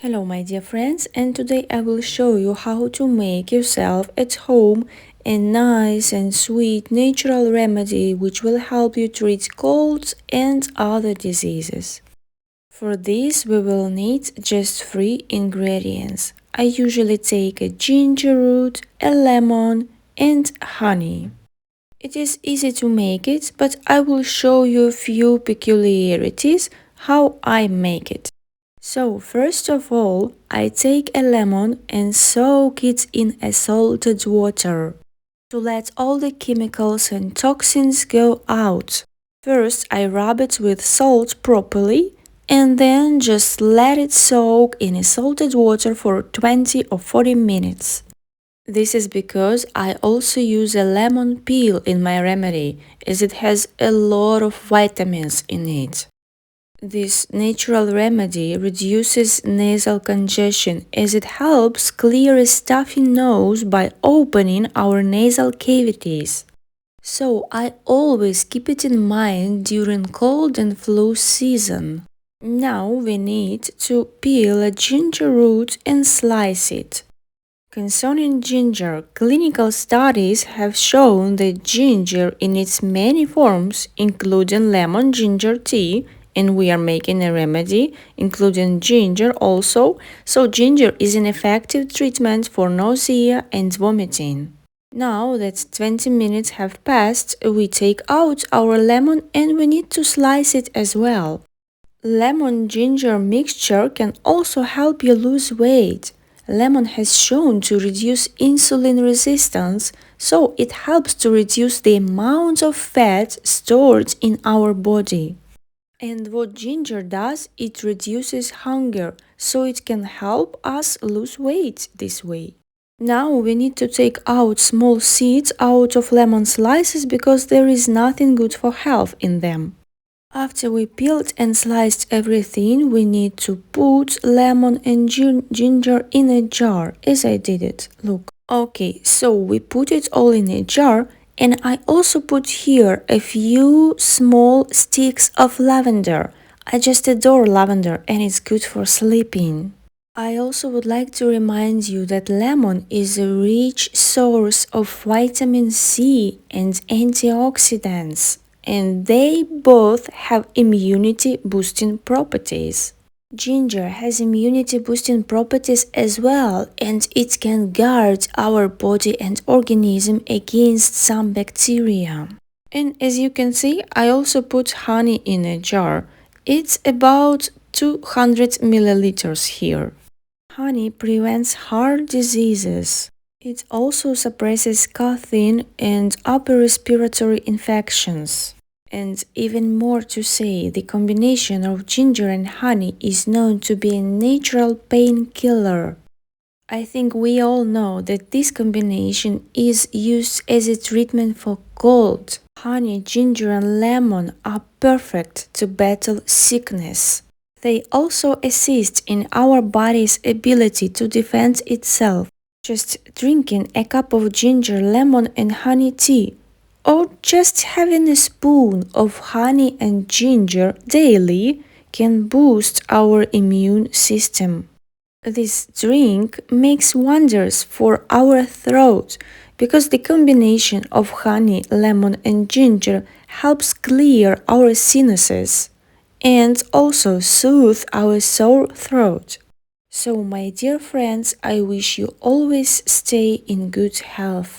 Hello my dear friends, and today I will show you how to make yourself at home a nice and sweet natural remedy which will help you treat colds and other diseases. For this we will need just 3 ingredients. I usually take a ginger root, a lemon and honey. It is easy to make it, but I will show you a few peculiarities how I make it. So, first of all, I take a lemon and soak it in a salted water to let all the chemicals and toxins go out. First, I rub it with salt properly and then just let it soak in a salted water for 20 or 40 minutes. This is because I also use a lemon peel in my remedy, as it has a lot of vitamins in it. This natural remedy reduces nasal congestion as it helps clear a stuffy nose by opening our nasal cavities. So I always keep it in mind during cold and flu season. Now we need to peel a ginger root and slice it. Concerning ginger, clinical studies have shown that ginger in its many forms, including lemon ginger tea, and we are making a remedy including ginger also, so ginger is an effective treatment for nausea and vomiting. Now that 20 minutes have passed, we take out our lemon and we need to slice it as well. Lemon ginger mixture can also help you lose weight. Lemon has shown to reduce insulin resistance, so it helps to reduce the amount of fat stored in our body. And what ginger does, it reduces hunger, so it can help us lose weight this way. Now we need to take out small seeds out of lemon slices because there is nothing good for health in them. After we peeled and sliced everything, we need to put lemon and ginger in a jar, as I did it. Look. Okay, so we put it all in a jar, and I also put here a few small sticks of lavender. I just adore lavender and it's good for sleeping. I also would like to remind you that lemon is a rich source of vitamin C and antioxidants, and they both have immunity boosting properties. Ginger has immunity boosting properties as well, and it can guard our body and organism against some bacteria. And as you can see, I also put honey in a jar. It's about 200 milliliters here. Honey prevents heart diseases. It also suppresses coughing and upper respiratory infections. And even more to say, the combination of ginger and honey is known to be a natural painkiller. I think we all know that this combination is used as a treatment for cold. Honey, ginger and lemon are perfect to battle sickness. They also assist in our body's ability to defend itself. Just drinking a cup of ginger, lemon and honey tea, or just having a spoon of honey and ginger daily can boost our immune system. This drink makes wonders for our throat because the combination of honey, lemon and ginger helps clear our sinuses and also soothe our sore throat. So my dear friends, I wish you always stay in good health.